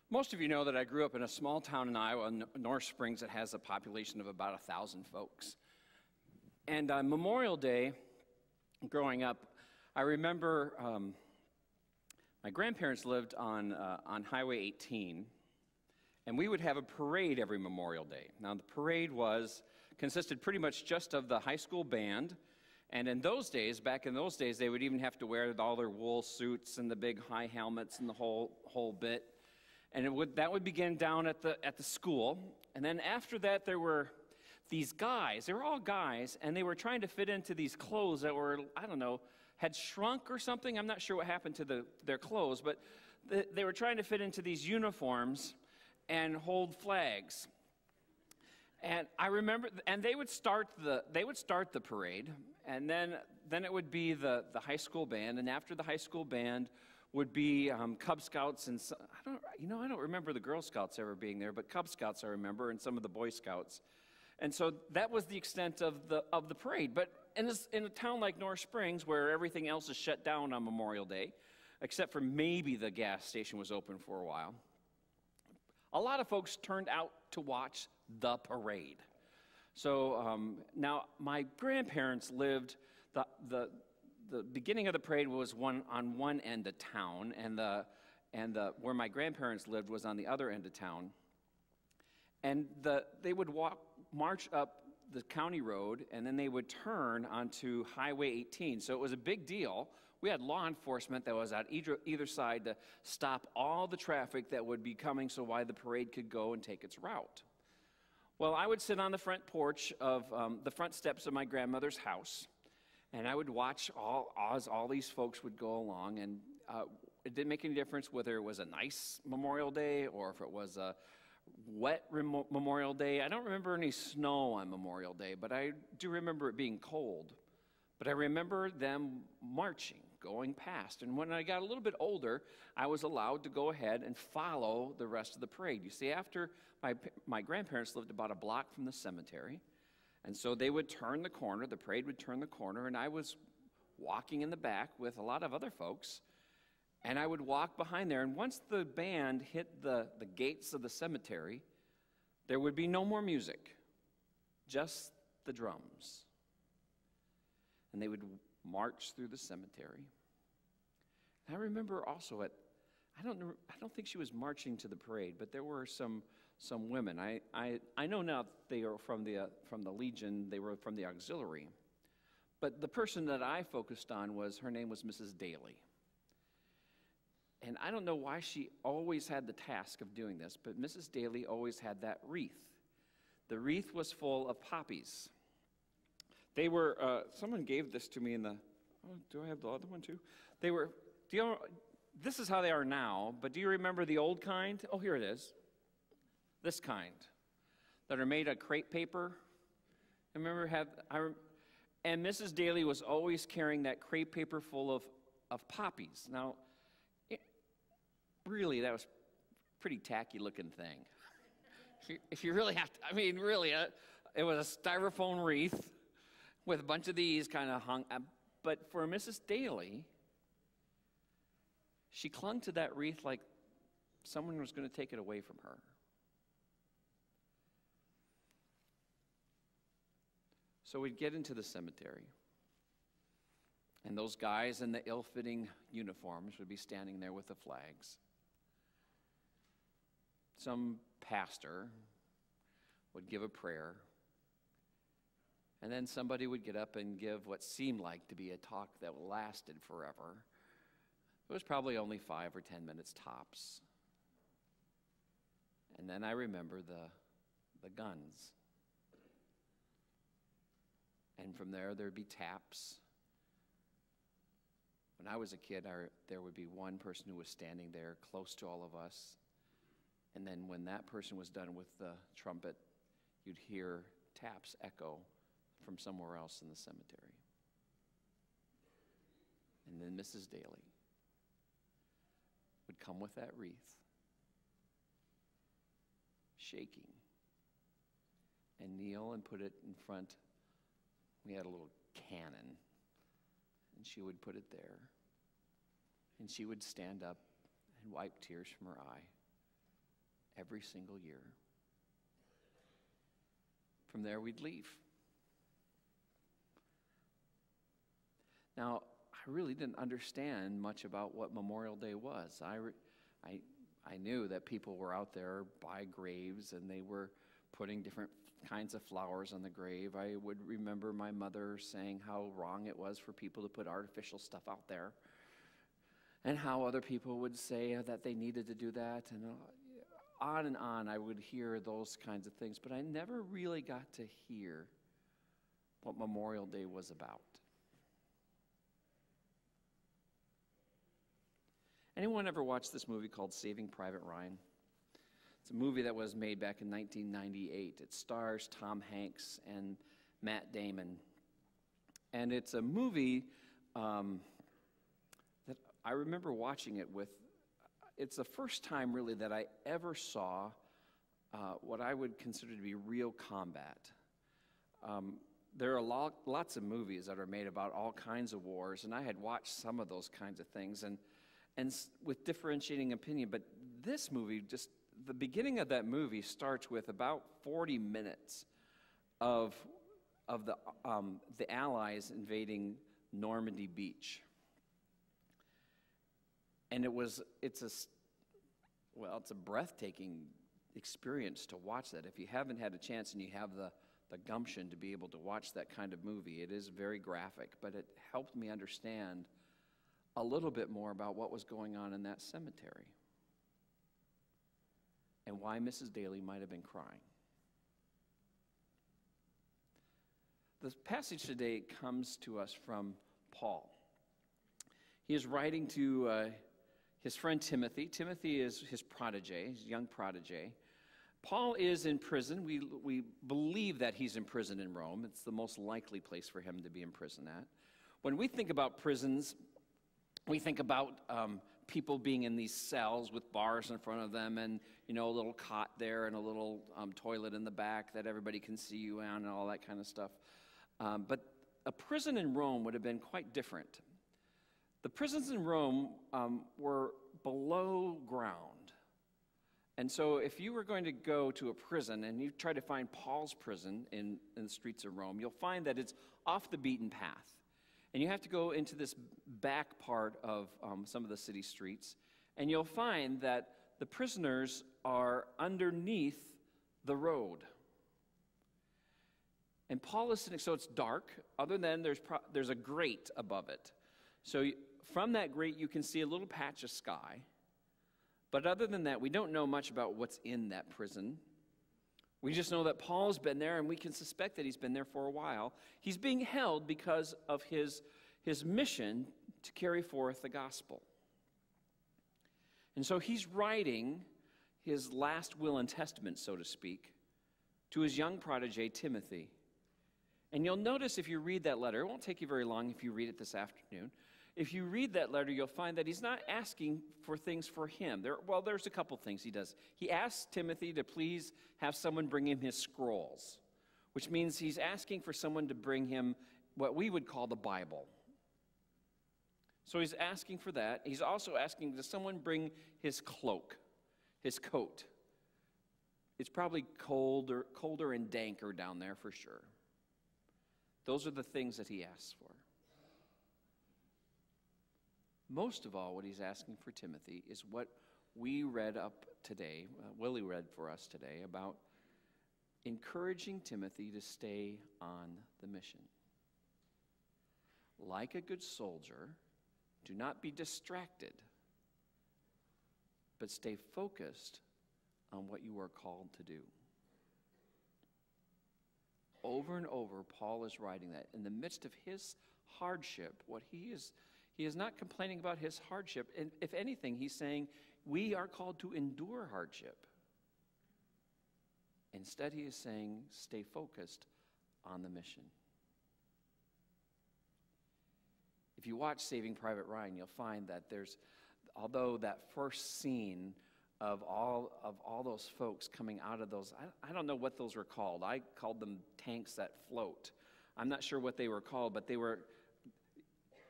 Most of you know that I grew up in a small town in Iowa, North Springs, that has a population of about 1,000 folks. And on Memorial Day, growing up, I remember my grandparents lived on Highway 18, and we would have a parade every Memorial Day. Now, the parade consisted pretty much just of the high school band, and back in those days, they would even have to wear all their wool suits and the big high helmets and the whole bit. And that would begin down at the school. And then after that, there were these guys. They were all guys, and they were trying to fit into these clothes that were, I don't know, had shrunk or something. I'm not sure what happened to their clothes, but they were trying to fit into these uniforms and hold flags. And I remember, and they would start the parade, and then it would be the high school band, and after the high school band would be Cub Scouts, and I don't remember the Girl Scouts ever being there, but Cub Scouts I remember, and some of the Boy Scouts. And so that was the extent of the parade. But in a town like North Springs, where everything else is shut down on Memorial Day, except for maybe the gas station was open for a while, a lot of folks turned out to watch the parade. So now my grandparents lived the beginning of the parade was on one end of town, and where my grandparents lived was on the other end of town. And they would march up the county road, and then they would turn onto Highway 18. So it was a big deal. We had law enforcement that was at either side to stop all the traffic that would be coming so why the parade could go and take its route. Well, I would sit on the front porch of the front steps of my grandmother's house, and I would watch as all these folks would go along, and it didn't make any difference whether it was a nice Memorial Day or if it was a wet Memorial Day. I don't remember any snow on Memorial Day, but I do remember it being cold. But I remember them marching, going past. And when I got a little bit older, I was allowed to go ahead and follow the rest of the parade. You see, after my grandparents lived about a block from the cemetery, and so they would turn the corner, the parade would turn the corner, and I was walking in the back with a lot of other folks, and I would walk behind there. And once the band hit the gates of the cemetery, there would be no more music, just the drums. And they would march through the cemetery. And I remember also I don't think she was marching to the parade, but there were some women. I know now that they are from the Legion, they were from the auxiliary. But the person that I focused on her name was Mrs. Daly. And I don't know why she always had the task of doing this, but Mrs. Daly always had that wreath. The wreath was full of poppies. They were, someone gave this to me do I have the other one too? This is how they are now, but do you remember the old kind? Oh, here it is. This kind, that are made of crepe paper. And Mrs. Daly was always carrying that crepe paper full of poppies. Now, really, that was a pretty tacky looking thing. If you really have to, really, it was a styrofoam wreath with a bunch of these kind of hung. But for Mrs. Daly, she clung to that wreath like someone was going to take it away from her. So we'd get into the cemetery, and those guys in the ill-fitting uniforms would be standing there with the flags. Some pastor would give a prayer, and then somebody would get up and give what seemed like to be a talk that lasted forever. It was probably only 5 or 10 minutes tops. And then I remember the guns. And from there'd be taps. When I was a kid, there would be one person who was standing there close to all of us. And then when that person was done with the trumpet, you'd hear taps echo from somewhere else in the cemetery. And then Mrs. Daly would come with that wreath, shaking, and kneel and put it in front. We had a little cannon, and she would put it there. And she would stand up and wipe tears from her eye every single year. From there, we'd leave. Now, I really didn't understand much about what Memorial Day was. I knew that people were out there by graves, and they were putting different kinds of flowers on the grave. I would remember my mother saying how wrong it was for people to put artificial stuff out there, and how other people would say that they needed to do that, and on I would hear those kinds of things, but I never really got to hear what Memorial Day was about. Anyone ever watched this movie called Saving Private Ryan? It's a movie that was made back in 1998. It stars Tom Hanks and Matt Damon. And it's a movie that I remember watching it with. It's the first time, really, that I ever saw what I would consider to be real combat. There are lots of movies that are made about all kinds of wars, and I had watched some of those kinds of things, and with differentiating opinion. But this movie, just the beginning of that movie starts with about 40 minutes of the Allies invading Normandy Beach. And it's a breathtaking experience to watch that. If you haven't had a chance and you have the gumption to be able to watch that kind of movie, it is very graphic, but it helped me understand a little bit more about what was going on in that cemetery and why Mrs. Daly might have been crying. The passage today comes to us from Paul. He is writing to his friend Timothy. Timothy is his protege, his young protege. Paul is in prison. We believe that he's in prison in Rome. It's the most likely place for him to be in prison at. When we think about prisons, we think about people being in these cells with bars in front of them, and a little cot there and a little toilet in the back that everybody can see you on, and all that kind of stuff. But a prison in Rome would have been quite different. The prisons in Rome were below ground. And so if you were going to go to a prison and you try to find Paul's prison in the streets of Rome, you'll find that it's off the beaten path. And you have to go into this back part of some of the city streets, and you'll find that the prisoners are underneath the road. And Paul is sitting, so it's dark, other than there's a grate above it. So from that grate, you can see a little patch of sky. But other than that, we don't know much about what's in that prison. We just know that Paul's been there, and we can suspect that he's been there for a while. He's being held because of his mission to carry forth the gospel. And so he's writing his last will and testament, so to speak, to his young protege, Timothy. And you'll notice if you read that letter, it won't take you very long if you read it this afternoon. If you read that letter, you'll find that he's not asking for things for him. There's a couple things he does. He asks Timothy to please have someone bring him his scrolls, which means he's asking for someone to bring him what we would call the Bible. So he's asking for that. He's also asking, does someone bring his cloak, his coat? It's probably colder and danker down there for sure. Those are the things that he asks for. Most of all, what he's asking for Timothy is what we read up today, Willie read for us today, about encouraging Timothy to stay on the mission. Like a good soldier, do not be distracted, but stay focused on what you are called to do. Over and over, Paul is writing that in the midst of his hardship, he is not complaining about his hardship. And if anything, he's saying we are called to endure hardship. Instead, he is saying stay focused on the mission. If you watch Saving Private Ryan, you'll find that although that first scene of all those folks coming out of those, I don't know what those were called. I called them tanks that float. I'm not sure what they were called, but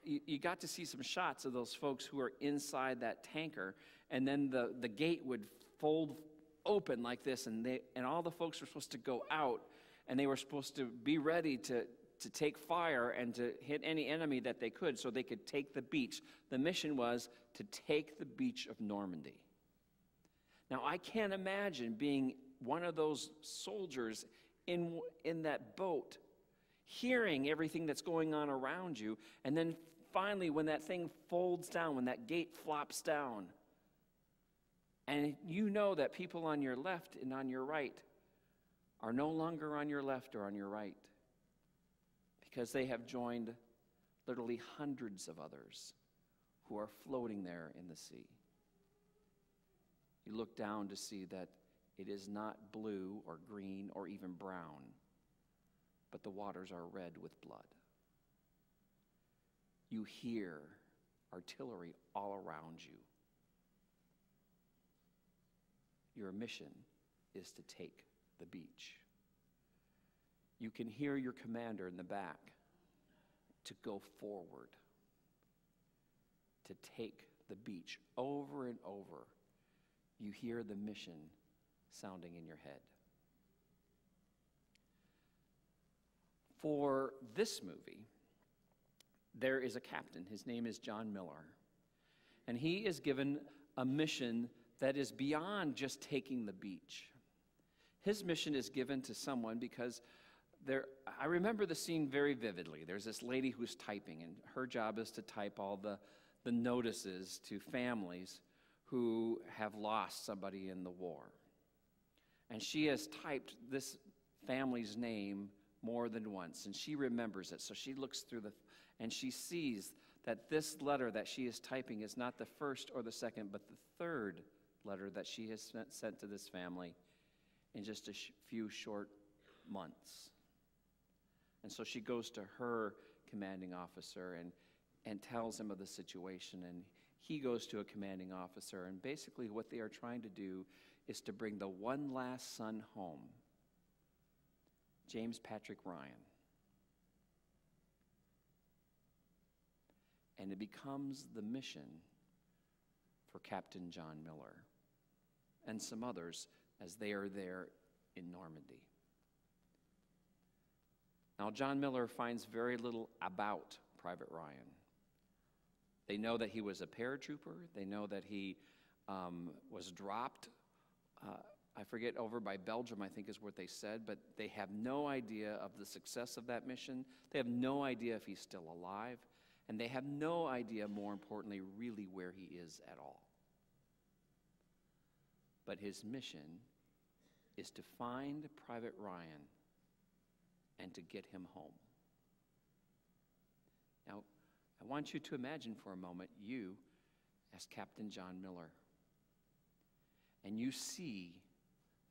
you got to see some shots of those folks who are inside that tanker, and then the gate would fold open like this, and all the folks were supposed to go out, and they were supposed to be ready to take fire and to hit any enemy that they could so they could take the beach. The mission was to take the beach of Normandy. Now, I can't imagine being one of those soldiers in that boat, hearing everything that's going on around you, and then finally when that thing folds down, when that gate flops down, and you know that people on your left and on your right are no longer on your left or on your right, because they have joined literally hundreds of others who are floating there in the sea. You look down to see that it is not blue or green or even brown, but the waters are red with blood. You hear artillery all around you. Your mission is to take the beach. You can hear your commander in the back to go forward, to take the beach over and over. You hear the mission sounding in your head. For this movie, there is a captain. His name is John Miller. And he is given a mission that is beyond just taking the beach. His mission is given to someone because I remember the scene very vividly. There's this lady who's typing, and her job is to type all the notices to families who have lost somebody in the war. And she has typed this family's name more than once, and she remembers it. So she looks through and she sees that this letter that she is typing is not the first or the second, but the third letter that she has sent to this family in just a few short months. And so she goes to her commanding officer and tells him of the situation, and he goes to a commanding officer, and basically what they are trying to do is to bring the one last son home, James Patrick Ryan. And it becomes the mission for Captain John Miller and some others as they are there in Normandy. Now, John Miller finds very little about Private Ryan. They know that he was a paratrooper. They know that he was dropped, I forget, over by Belgium, I think is what they said, but they have no idea of the success of that mission. They have no idea if he's still alive, and they have no idea, more importantly, really where he is at all. But his mission is to find Private Ryan and to get him home. Now, I want you to imagine for a moment you as Captain John Miller, and you see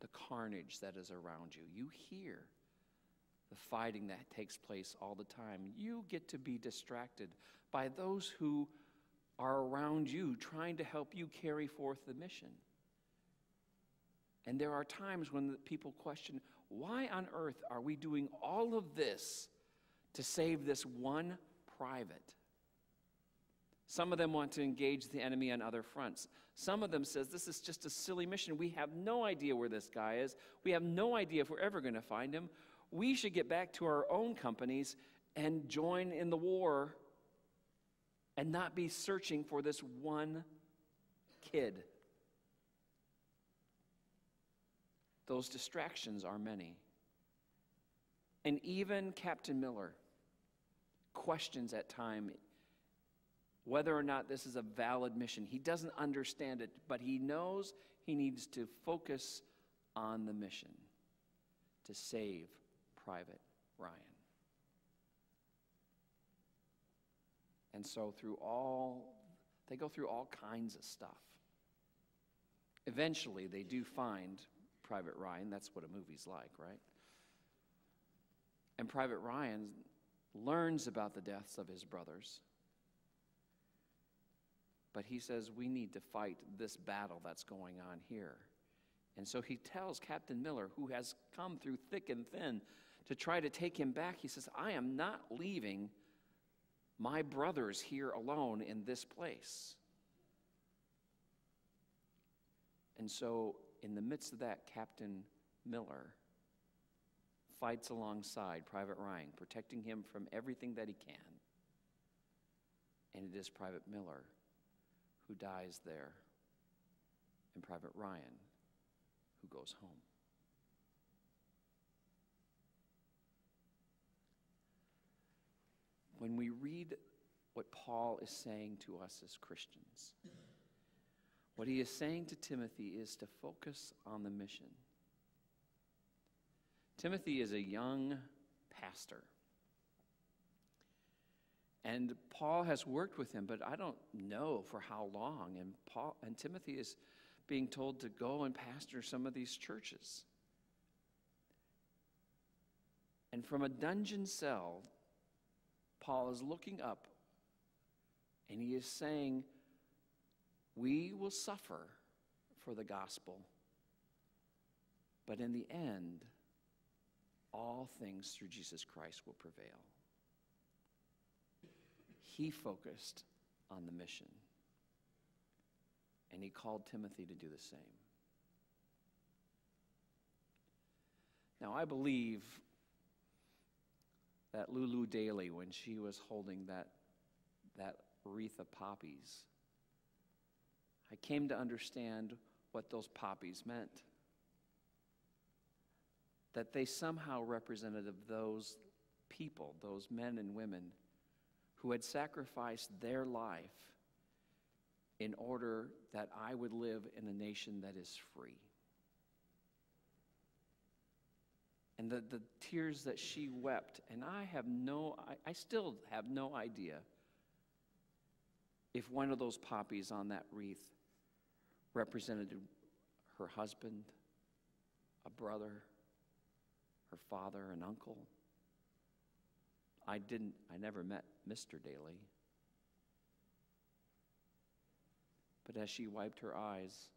the carnage that is around you. You hear the fighting that takes place all the time. You get to be distracted by those who are around you trying to help you carry forth the mission. And there are times when the people question, why on earth are we doing all of this to save this one private? Some of them want to engage the enemy on other fronts. Some of them says this is just a silly mission. We have no idea where this guy is. We have no idea if we're ever going to find him. We should get back to our own companies and join in the war and not be searching for this one kid. Those distractions are many. And even Captain Miller questions at times whether or not this is a valid mission. He doesn't understand it, but he knows he needs to focus on the mission to save Private Ryan. And so they go through all kinds of stuff. Eventually, they do find Private Ryan. That's what a movie's like, right? And Private Ryan learns about the deaths of his brothers. But he says, we need to fight this battle that's going on here. And so he tells Captain Miller, who has come through thick and thin, to try to take him back. He says, I am not leaving my brothers here alone in this place. And so, in the midst of that, Captain Miller fights alongside Private Ryan, protecting him from everything that he can. And it is Private Miller who dies there, and Private Ryan who goes home. When we read what Paul is saying to us as Christians, what he is saying to Timothy is to focus on the mission. Timothy is a young pastor. And Paul has worked with him, but I don't know for how long. And Timothy is being told to go and pastor some of these churches. And from a dungeon cell, Paul is looking up and he is saying, we will suffer for the gospel, but in the end, all things through Jesus Christ will prevail. He focused on the mission, and he called Timothy to do the same. Now, I believe that Lulu Daly, when she was holding that wreath of poppies, I came to understand what those poppies meant. That they somehow represented of those people, those men and women who had sacrificed their life in order that I would live in a nation that is free. And the tears that she wept, and I still have no idea if one of those poppies on that wreath represented her husband, a brother, her father, an uncle. I never met Mr. Daly. But as she wiped her eyes,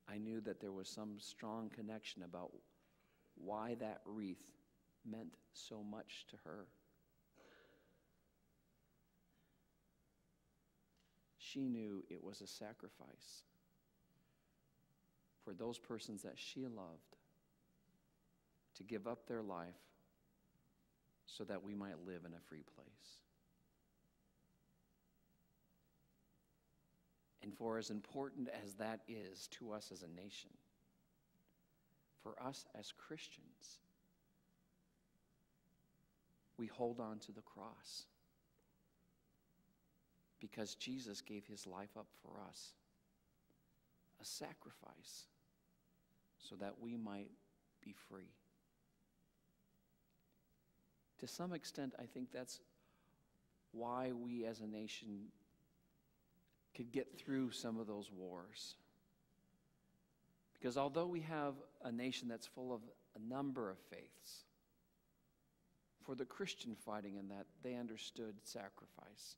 I knew that there was some strong connection about why that wreath meant so much to her. She knew it was a sacrifice for those persons that she loved to give up their life so that we might live in a free place. And for as important as that is to us as a nation, for us as Christians, we hold on to the cross because Jesus gave his life up for us, a sacrifice, so that we might be free. To some extent, I think that's why we as a nation could get through some of those wars. Because although we have a nation that's full of a number of faiths, for the Christian fighting in that, they understood sacrifice.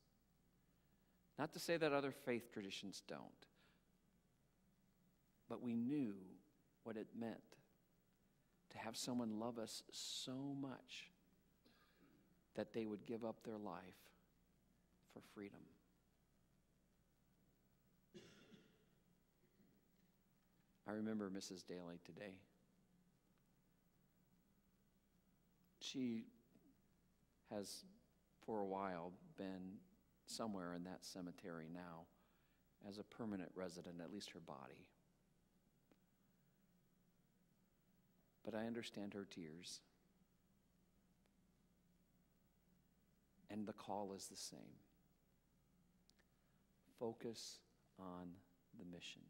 Not to say that other faith traditions don't, but we knew what it meant to have someone love us so much that they would give up their life for freedom. I remember Mrs. Daly today. She has, for a while, been somewhere in that cemetery now as a permanent resident, at least her body. But I understand her tears. And the call is the same. Focus on the mission.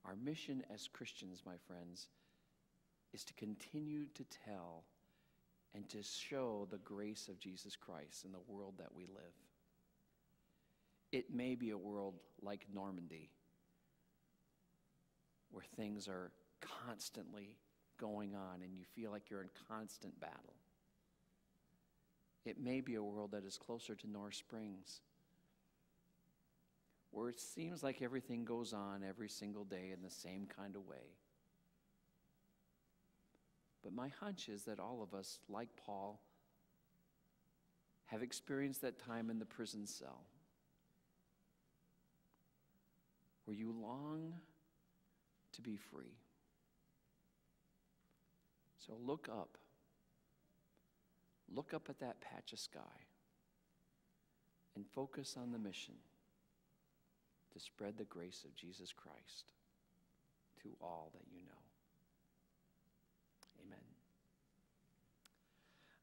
Our mission as Christians, my friends, is to continue to tell and to show the grace of Jesus Christ in the world that we live. It may be a world like Normandy, where things are constantly going on and you feel like you're in constant battle. It may be a world that is closer to North Springs, where it seems like everything goes on every single day in the same kind of way. But my hunch is that all of us, like Paul, have experienced that time in the prison cell where you long to be free. So look up. Look up at that patch of sky and focus on the mission to spread the grace of Jesus Christ to all that you know. Amen.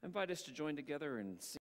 I invite us to join together and sing.